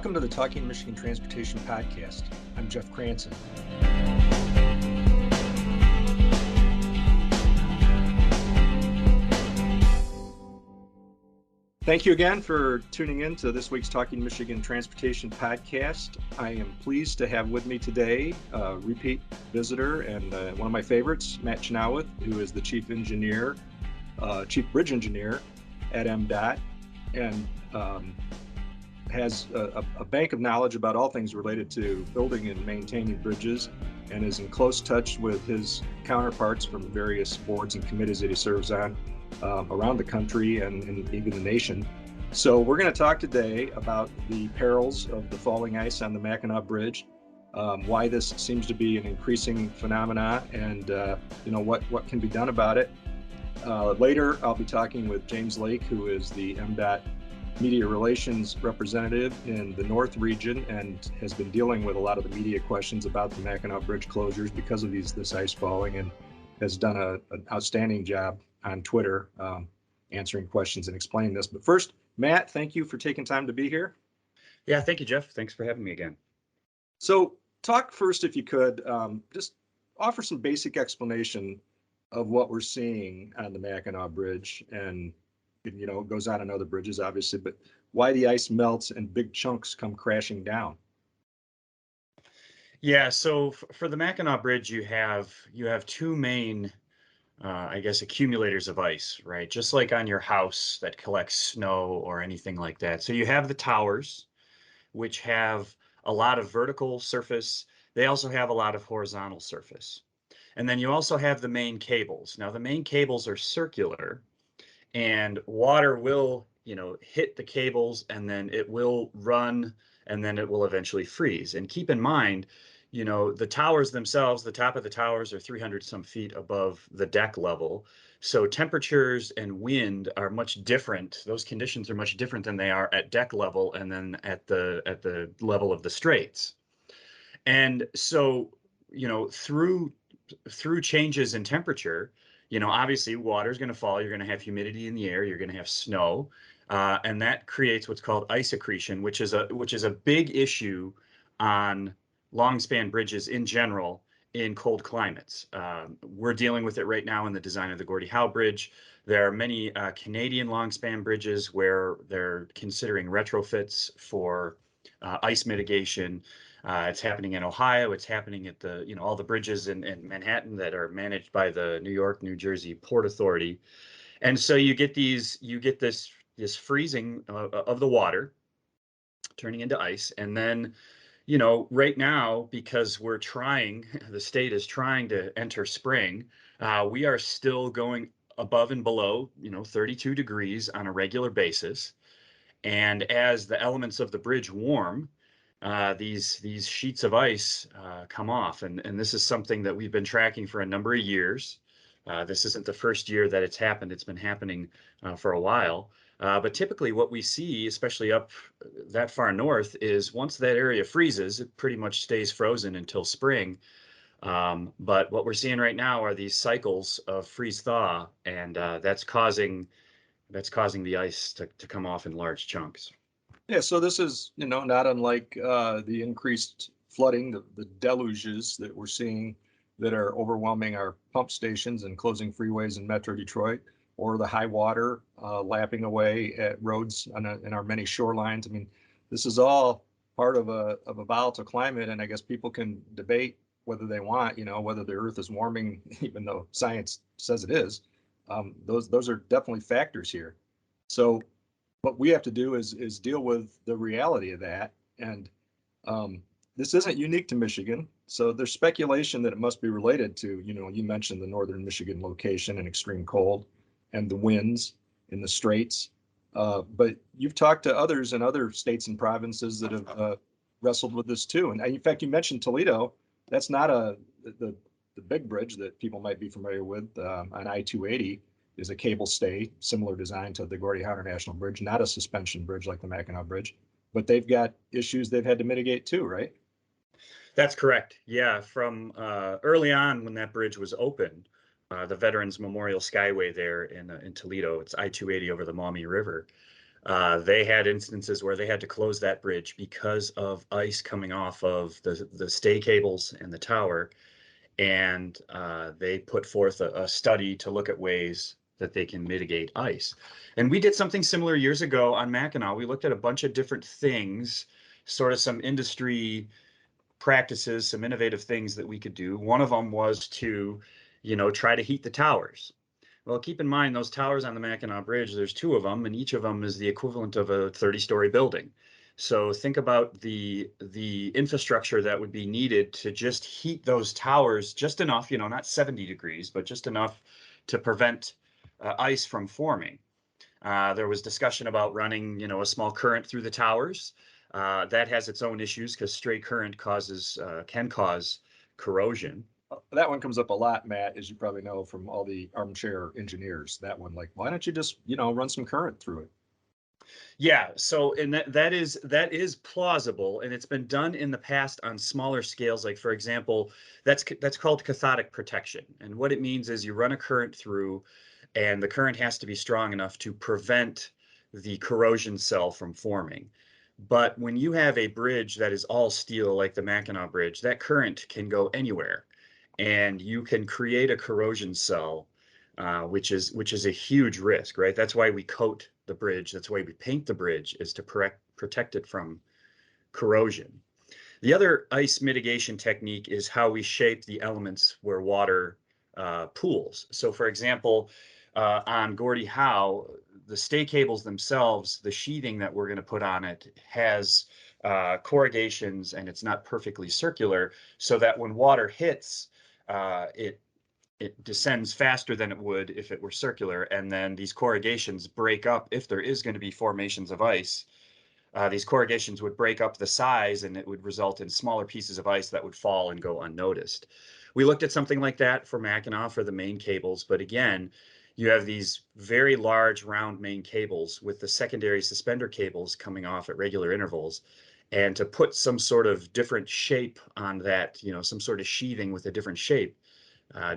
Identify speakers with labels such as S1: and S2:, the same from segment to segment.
S1: Welcome to the Talking Michigan Transportation Podcast. I'm Jeff Cranston. Thank you again for tuning in to this week's Talking Michigan Transportation Podcast. I am pleased to have with me today a repeat visitor and one of my favorites, Matt Chynoweth, who is the Chief Bridge Engineer at MDOT, and has a bank of knowledge about all things related to building and maintaining bridges, and is in close touch with his counterparts from various boards and committees that he serves on around the country and even the nation. So we're going to talk today about the perils of the falling ice on the Mackinac Bridge, why this seems to be an increasing phenomena, and what can be done about it. Later, I'll be talking with James Lake, who is the MDOT Media Relations representative in the North region and has been dealing with a lot of the media questions about the Mackinac Bridge closures because of this ice falling, and has done an outstanding job on Twitter answering questions and explaining this. But first, Matt, thank you for taking time to be here.
S2: Yeah, thank you, Jeff. Thanks for having me again.
S1: So talk first, if you could, just offer some basic explanation of what we're seeing on the Mackinac Bridge, and it goes on other bridges, obviously, but why the ice melts and big chunks come crashing down.
S2: Yeah, so for the Mackinac Bridge, you have two main, accumulators of ice, right? Just like on your house that collects snow or anything like that. So you have the towers, which have a lot of vertical surface. They also have a lot of horizontal surface. And then you also have the main cables. Now, the main cables are circular, and water will, hit the cables, and then it will run, and then it will eventually freeze. And keep in mind, the towers themselves, the top of the towers are 300 some feet above the deck level. So temperatures and wind are much different. Those conditions are much different than they are at deck level and then at the level of the straits. And so, through changes in temperature, obviously water is going to fall. You're going to have humidity in the air. You're going to have snow, and that creates what's called ice accretion, which is a big issue on long span bridges in general in cold climates. We're dealing with it right now in the design of the Gordie Howe Bridge. There are many Canadian long span bridges where they're considering retrofits for ice mitigation. It's happening in Ohio. It's happening at all the bridges in Manhattan that are managed by the New York, New Jersey Port Authority. And so you get this freezing of the water turning into ice. And then, right now, because the state is trying to enter spring, we are still going above and below, 32 degrees on a regular basis. And as the elements of the bridge warm, these sheets of ice come off, and this is something that we've been tracking for a number of years. This isn't the first year that it's happened. It's been happening for a while. But typically what we see, especially up that far north, is once that area freezes, it pretty much stays frozen until spring. But what we're seeing right now are these cycles of freeze-thaw, and that's causing the ice to come off in large chunks.
S1: Yeah, so this is, not unlike the increased flooding, the deluges that we're seeing that are overwhelming our pump stations and closing freeways in Metro Detroit, or the high water lapping away at roads in our many shorelines. I mean, this is all part of a volatile climate, and I guess people can debate whether they want, whether the Earth is warming, even though science says it is. Those are definitely factors here. So what we have to do is deal with the reality of that. And this isn't unique to Michigan. So there's speculation that it must be related to, you mentioned the northern Michigan location and extreme cold and the winds in the straits. But you've talked to others in other states and provinces that have wrestled with this too. And in fact, you mentioned Toledo. That's not the big bridge that people might be familiar with on I-280. Is a cable stay, similar design to the Gordie Howe International Bridge, not a suspension bridge like the Mackinac Bridge, but they've got issues they've had to mitigate too, right?
S2: That's correct. Yeah, from early on when that bridge was open, the Veterans Memorial Skyway there in Toledo, it's I-280 over the Maumee River. They had instances where they had to close that bridge because of ice coming off of the stay cables and the tower. And they put forth a study to look at ways that they can mitigate ice. And we did something similar years ago on Mackinac. We looked at a bunch of different things, sort of some industry practices, some innovative things that we could do. One of them was to, try to heat the towers. Well, keep in mind those towers on the Mackinac Bridge, there's two of them, and each of them is the equivalent of a 30-story building. So think about the infrastructure that would be needed to just heat those towers just enough, not 70 degrees, but just enough to prevent ice from forming. There was discussion about running, a small current through the towers. That has its own issues because stray current can cause corrosion.
S1: That one comes up a lot, Matt, as you probably know from all the armchair engineers. That one, like, why don't you just, run some current through it?
S2: Yeah, so and that is plausible, and it's been done in the past on smaller scales. Like for example, that's called cathodic protection, and what it means is you run a current through, and the current has to be strong enough to prevent the corrosion cell from forming. But when you have a bridge that is all steel, like the Mackinac Bridge, that current can go anywhere, and you can create a corrosion cell, which is a huge risk, right? That's why we coat the bridge. That's why we paint the bridge, is to protect it from corrosion. The other ice mitigation technique is how we shape the elements where water pools. So, for example, on Gordie Howe, the stay cables themselves, the sheathing that we're going to put on it has corrugations, and it's not perfectly circular, so that when water hits, it descends faster than it would if it were circular, and then these corrugations break up. If there is going to be formations of ice, these corrugations would break up the size, and it would result in smaller pieces of ice that would fall and go unnoticed. We looked at something like that for Mackinac for the main cables, but again, you have these very large round main cables with the secondary suspender cables coming off at regular intervals. And to put some sort of different shape on that, some sort of sheathing with a different shape,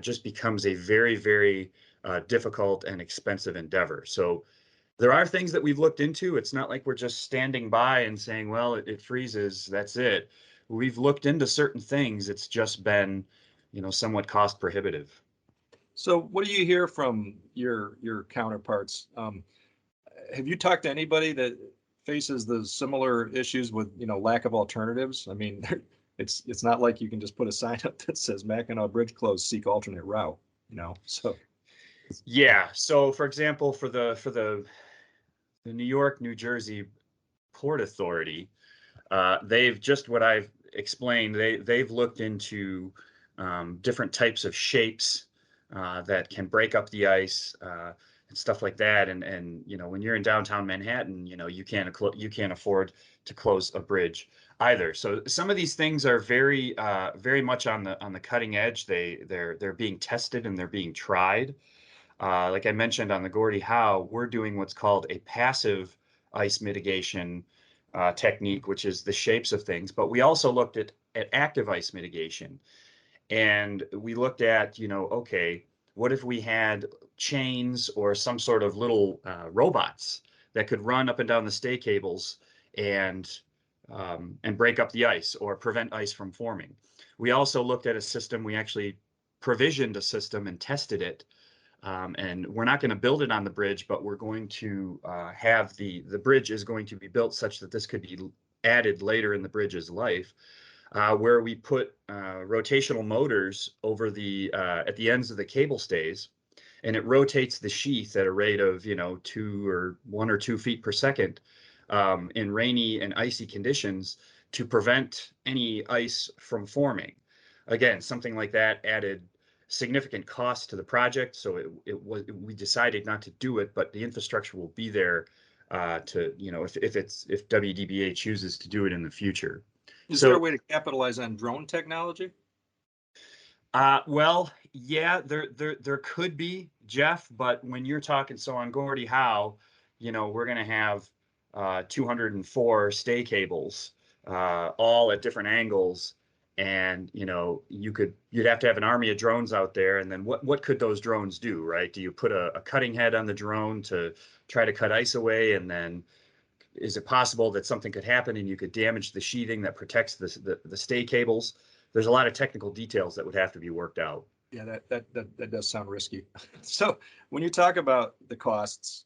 S2: just becomes a very, very difficult and expensive endeavor. So there are things that we've looked into. It's not like we're just standing by and saying, well, it freezes, that's it. We've looked into certain things. It's just been, somewhat cost prohibitive.
S1: So what do you hear from your counterparts? Have you talked to anybody that faces the similar issues with, lack of alternatives? I mean, it's not like you can just put a sign up that says Mackinac Bridge closed, seek alternate route, so.
S2: Yeah. So for example, for the New York, New Jersey Port Authority, they've just what I've explained. They've looked into different types of shapes that can break up the ice and stuff like that. And when you're in downtown Manhattan, you can't afford to close a bridge either. So some of these things are very much on the cutting edge. They're being tested and they're being tried. Like I mentioned on the Gordie Howe, we're doing what's called a passive ice mitigation technique, which is the shapes of things. But we also looked at active ice mitigation. And we looked at, okay, what if we had chains or some sort of little robots that could run up and down the stay cables and break up the ice or prevent ice from forming. We also looked at a system. We actually provisioned a system and tested it, and we're not going to build it on the bridge, but we're going to have the bridge is going to be built such that this could be added later in the bridge's life, where we put rotational motors over at the ends of the cable stays, and it rotates the sheath at a rate of 1 or 2 feet per second in rainy and icy conditions to prevent any ice from forming. Again, something like that added significant cost to the project, so we decided not to do it, but the infrastructure will be there to if WDBA chooses to do it in the future.
S1: Is there a way to capitalize on drone technology?
S2: Well, yeah, there could be, Jeff, but when you're talking, so on Gordie Howe, we're going to have 204 stay cables, all at different angles, And you'd have to have an army of drones out there, and then what could those drones do, right? Do you put a cutting head on the drone to try to cut ice away, and then is it possible that something could happen and you could damage the sheathing that protects the stay cables? There's a lot of technical details that would have to be worked out.
S1: Yeah, that does sound risky. So when you talk about the costs,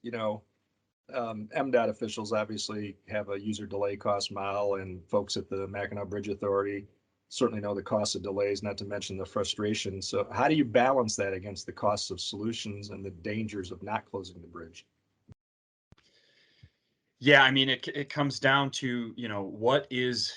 S1: MDOT officials obviously have a user delay cost model, and folks at the Mackinac Bridge Authority certainly know the cost of delays, not to mention the frustration. So how do you balance that against the costs of solutions and the dangers of not closing the bridge?
S2: Yeah, I mean, it comes down to, what is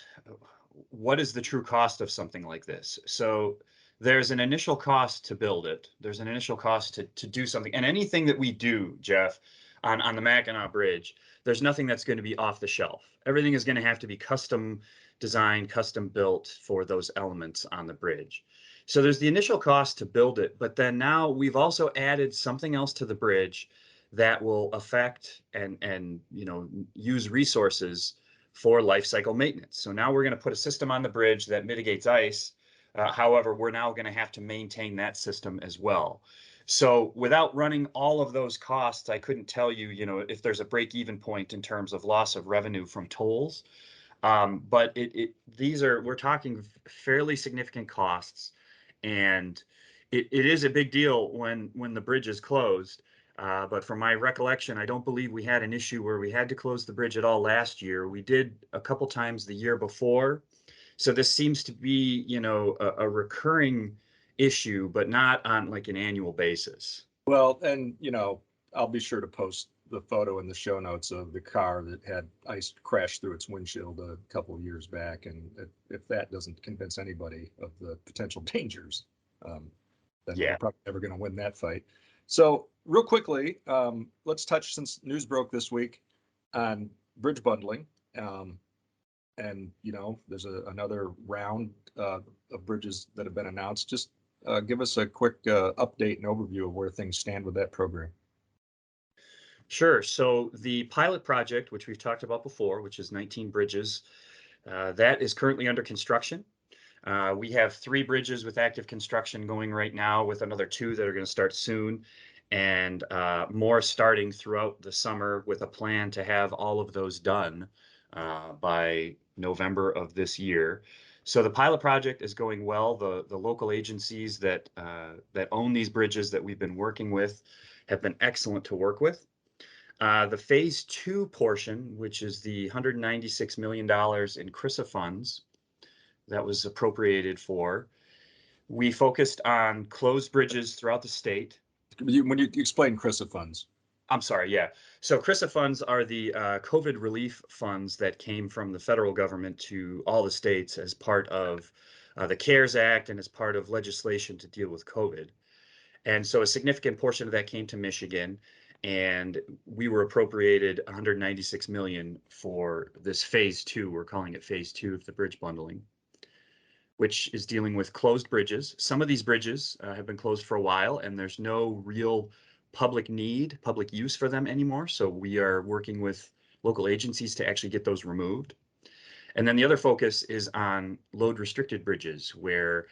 S2: the true cost of something like this? So there's an initial cost to build it. There's an initial cost to do something. And anything that we do, Jeff, on the Mackinac Bridge, there's nothing that's going to be off the shelf. Everything is going to have to be custom designed, custom built for those elements on the bridge. So there's the initial cost to build it, but then now we've also added something else to the bridge that will affect and use resources for life cycle maintenance. So now we're going to put a system on the bridge that mitigates ice. However, we're now going to have to maintain that system as well. So without running all of those costs, I couldn't tell you, if there's a break-even point in terms of loss of revenue from tolls. But we're talking fairly significant costs, and it is a big deal when the bridge is closed. But from my recollection, I don't believe we had an issue where we had to close the bridge at all last year. We did a couple times the year before. So this seems to be, a recurring issue, but not on like an annual basis.
S1: Well, and I'll be sure to post the photo in the show notes of the car that had ice crash through its windshield a couple of years back. And if that doesn't convince anybody of the potential dangers, then
S2: Yeah.
S1: we're probably never going to win that fight. So real quickly, let's touch, since news broke this week, on bridge bundling. And there's another round of bridges that have been announced. Just give us a quick update and overview of where things stand with that program.
S2: Sure. So the pilot project, which we've talked about before, which is 19 bridges, that is currently under construction. We have 3 bridges with active construction going right now, with another 2 that are going to start soon, and more starting throughout the summer, with a plan to have all of those done by November of this year. So the pilot project is going well. The local agencies that own these bridges that we've been working with have been excellent to work with. The phase 2 portion, which is the $196 million in CRISA funds that was appropriated for, we focused on closed bridges throughout the state.
S1: When you explain CRISA funds.
S2: I'm sorry, yeah. So CRISA funds are the COVID relief funds that came from the federal government to all the states as part of the CARES Act and as part of legislation to deal with COVID. And so a significant portion of that came to Michigan, and we were appropriated 196 million for this phase 2. We're calling it phase 2 of the bridge bundling, which is dealing with closed bridges. Some of these bridges have been closed for a while, and there's no real public use for them anymore. So we are working with local agencies to actually get those removed. And then the other focus is on load restricted bridges, where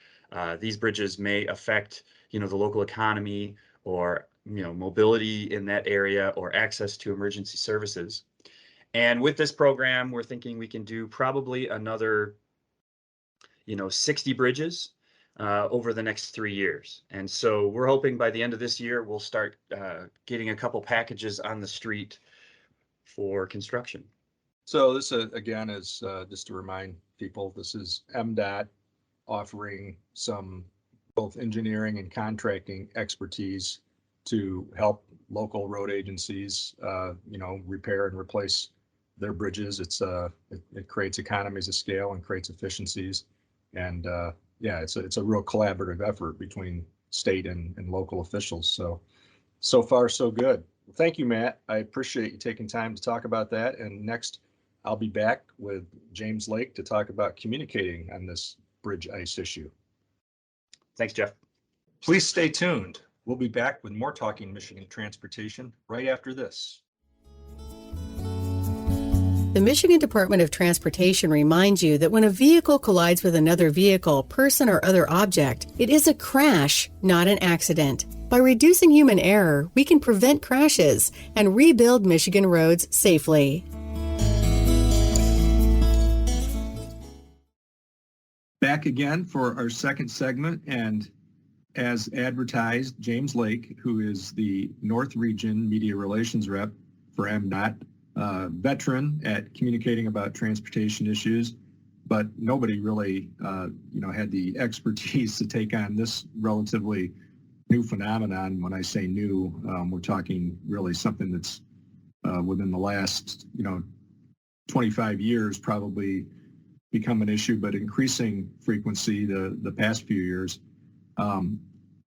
S2: these bridges may affect, the local economy, or, mobility in that area, or access to emergency services. And with this program, we're thinking we can do probably another 60 bridges over the next 3 years. And so we're hoping by the end of this year, we'll start getting a couple packages on the street for construction.
S1: So this, again, is just to remind people, this is MDOT offering some both engineering and contracting expertise to help local road agencies, repair and replace their bridges. It creates economies of scale and creates efficiencies. And it's a real collaborative effort between state and local officials. So far, so good. Thank you, Matt. I appreciate you taking time to talk about that. And next, I'll be back with James Lake to talk about communicating on this bridge ice issue.
S2: Thanks, Jeff.
S1: Please stay tuned. We'll be back with more Talking Michigan Transportation right after this.
S3: The Michigan Department of Transportation reminds you that when a vehicle collides with another vehicle, person, or other object, it is a crash, not an accident. By reducing human error, we can prevent crashes and rebuild Michigan roads safely.
S1: Back again for our second segment, and as advertised, James Lake, who is the North Region Media Relations Rep for MDOT, veteran at communicating about transportation issues, but nobody really, had the expertise to take on this relatively new phenomenon. When I say new, we're talking really something that's within the last, 25 years probably become an issue, but increasing frequency the past few years.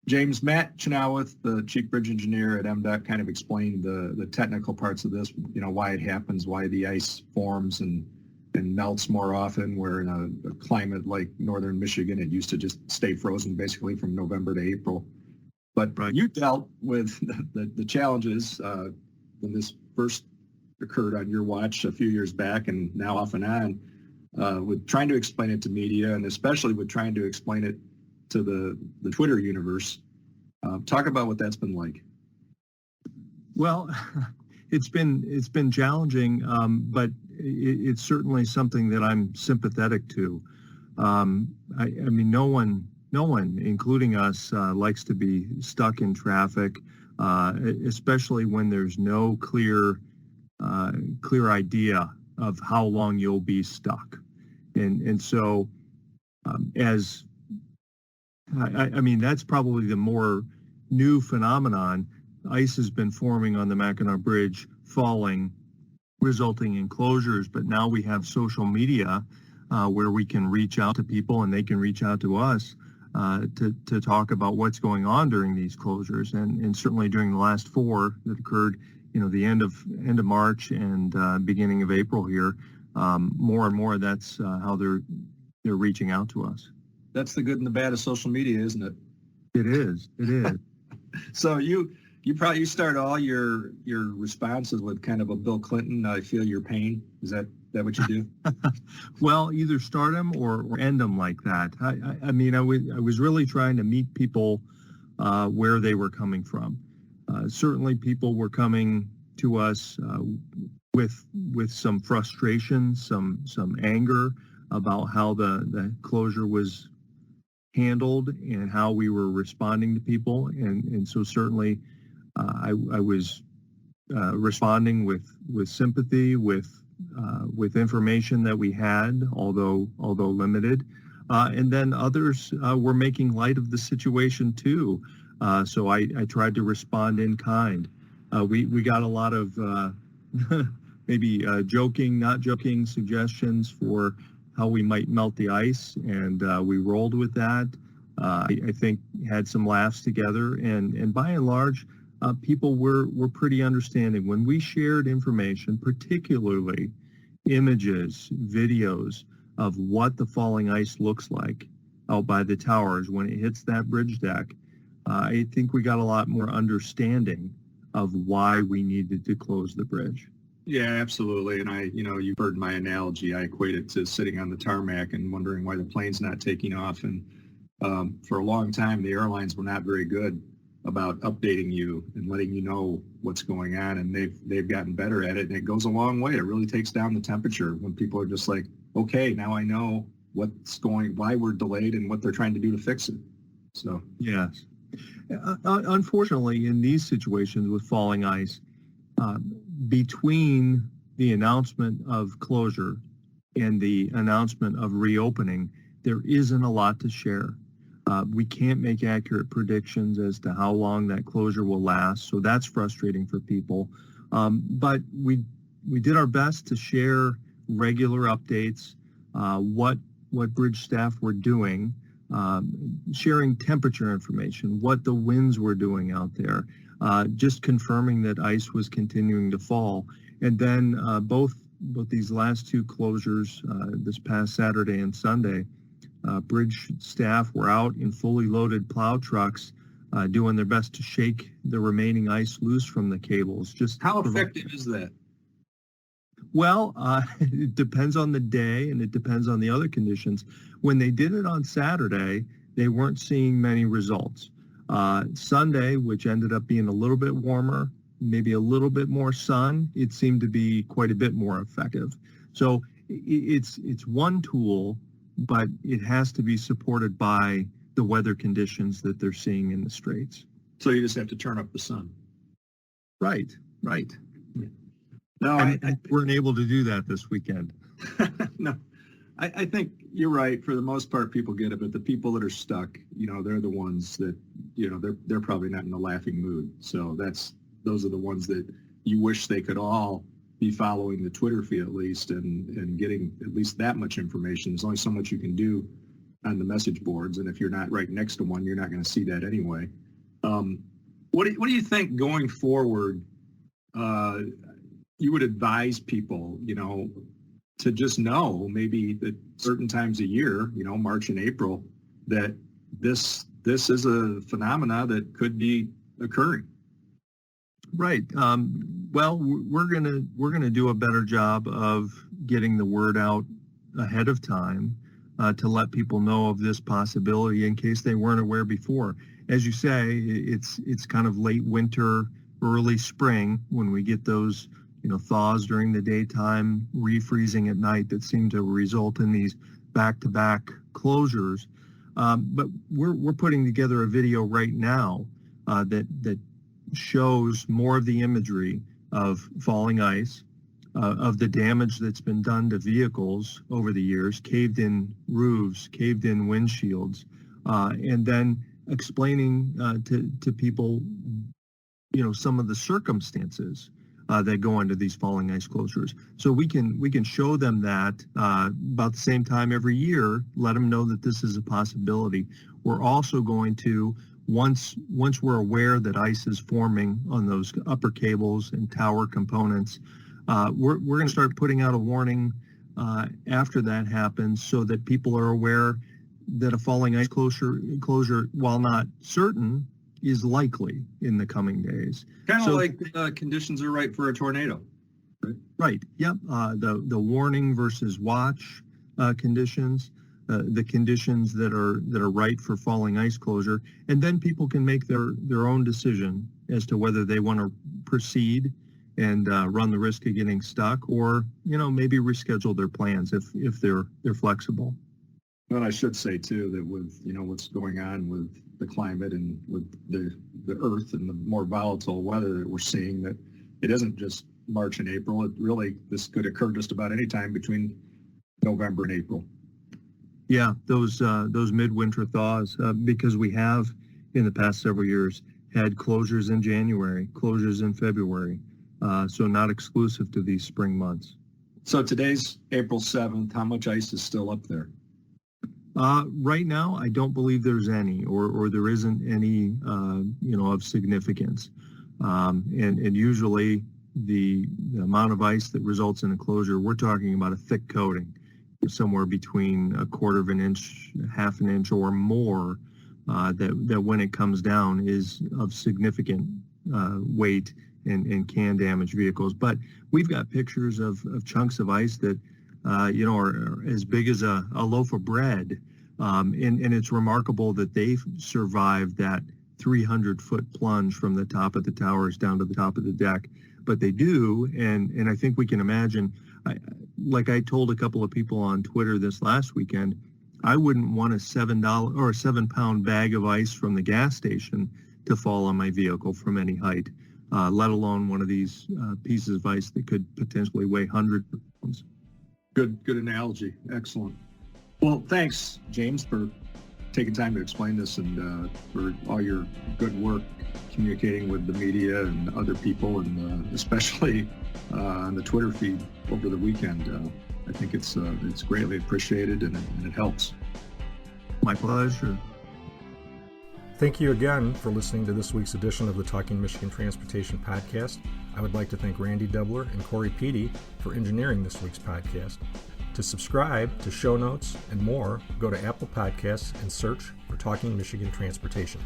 S1: James, Matt Chynoweth, the chief bridge engineer at MDOT, kind of explained the technical parts of this, why it happens, why the ice forms and melts more often, where in a climate like northern Michigan, it used to just stay frozen basically from November to April. But you dealt with the challenges when this first occurred on your watch a few years back, and now off and on, with trying to explain it to media, and especially with trying to explain it to the Twitter universe. Talk about what that's been like.
S4: Well, it's been challenging, but it's certainly something that I'm sympathetic to. I mean, no one, including us, likes to be stuck in traffic, especially when there's no clear idea of how long you'll be stuck. And so as I mean, that's probably the more new phenomenon. Ice has been forming on the Mackinac Bridge, falling, resulting in closures. But now we have social media where we can reach out to people and they can reach out to us to talk about what's going on during these closures. And certainly during the last four that occurred, the end of March and beginning of April here, more and more that's how they're reaching out to us.
S1: That's the good and the bad of social media, isn't it?
S4: It is.
S1: So you start all your responses with kind of a Bill Clinton, I feel your pain. Is that what you do?
S4: Well, either start them or end them like that. I mean, I was really trying to meet people where they were coming from. Certainly people were coming to us with some frustration, some anger about how the closure was handled and how we were responding to people, and so certainly I was responding with sympathy, with information that we had, although limited, and then others were making light of the situation too. So I tried to respond in kind. We got a lot of maybe joking, not joking suggestions for how we might melt the ice, and we rolled with that. I think had some laughs together, and by and large, people were pretty understanding. When we shared information, particularly images, videos of what the falling ice looks like out by the towers when it hits that bridge deck, I think we got a lot more understanding of why we needed to close the bridge.
S1: Yeah, absolutely. And you've heard my analogy. I equate it to sitting on the tarmac and wondering why the plane's not taking off. And for a long time, the airlines were not very good about updating you and letting you know what's going on. And they've gotten better at it. And it goes a long way. It really takes down the temperature when people are just like, okay, now I know why we're delayed and what they're trying to do to fix it. So
S4: yes. Unfortunately, in these situations with falling ice, between the announcement of closure and the announcement of reopening, there isn't a lot to share. We can't make accurate predictions as to how long that closure will last, so that's frustrating for people. But we did our best to share regular updates, what bridge staff were doing, sharing temperature information, what the winds were doing out there, just confirming that ice was continuing to fall. And then both these last two closures, this past Saturday and Sunday, bridge staff were out in fully loaded plow trucks doing their best to shake the remaining ice loose from the cables.
S1: How effective is that?
S4: Well, it depends on the day and it depends on the other conditions. When they did it on Saturday, they weren't seeing many results. Sunday, which ended up being a little bit warmer, maybe a little bit more sun, it seemed to be quite a bit more effective. So it's one tool, but it has to be supported by the weather conditions that they're seeing in the straits.
S5: So you just have to turn up the sun.
S4: Right.
S5: No,
S4: And I weren't able to do that this weekend.
S5: no, I think you're right. For the most part, people get it, but the people that are stuck, they're the ones that, they're probably not in a laughing mood. So those are the ones that you wish they could all be following the Twitter feed at least and getting at least that much information. There's only so much you can do on the message boards, and if you're not right next to one, you're not going to see that anyway. What do you think going forward? You would advise people, to just know maybe that certain times a year, March and April, that this is a phenomena that could be occurring.
S4: Right. Well, we're gonna do a better job of getting the word out ahead of time to let people know of this possibility in case they weren't aware before. As you say, it's kind of late winter, early spring when we get those thaws during the daytime, refreezing at night that seem to result in these back-to-back closures. But we're putting together a video right now that shows more of the imagery of falling ice, of the damage that's been done to vehicles over the years, caved-in roofs, caved-in windshields, and then explaining to people, some of the circumstances that go into these falling ice closures. So we can show them that about the same time every year, let them know that this is a possibility. We're also going to, once we're aware that ice is forming on those upper cables and tower components, we're going to start putting out a warning after that happens so that people are aware that a falling ice closure, while not certain, is likely in the coming days.
S5: Kind of like conditions are right for a tornado.
S4: Right. Yep. The warning versus watch conditions, the conditions that are right for falling ice closure, and then people can make their own decision as to whether they want to proceed and run the risk of getting stuck, or maybe reschedule their plans if they're flexible.
S5: Well, I should say too that with what's going on with the climate and with the earth and the more volatile weather that we're seeing, that it isn't just March and April. This could occur just about any time between November and April.
S4: Yeah, those midwinter thaws, because we have in the past several years had closures in January, closures in February, so not exclusive to these spring months.
S5: So today's April 7th. How much ice is still up there?
S4: Right now, I don't believe there's any, or there isn't any, of significance. And usually the amount of ice that results in a closure, we're talking about a thick coating, somewhere between a quarter of an inch, half an inch, or more, that when it comes down is of significant weight and can damage vehicles. But we've got pictures of chunks of ice that are as big as a loaf of bread. And it's remarkable that they've survived that 300-foot plunge from the top of the towers down to the top of the deck. But they do, and I think we can imagine, like I told a couple of people on Twitter this last weekend, I wouldn't want a $7 or a 7-pound bag of ice from the gas station to fall on my vehicle from any height, let alone one of these pieces of ice that could potentially weigh hundreds of pounds.
S5: Good analogy. Excellent. Well, thanks, James, for taking time to explain this and for all your good work communicating with the media and other people, and especially on the Twitter feed over the weekend. I think it's greatly appreciated and it helps.
S4: My pleasure.
S6: Thank you again for listening to this week's edition of the Talking Michigan Transportation Podcast. I would like to thank Randy Dubler and Corey Peedy for engineering this week's podcast. To subscribe to show notes and more, go to Apple Podcasts and search for Talking Michigan Transportation.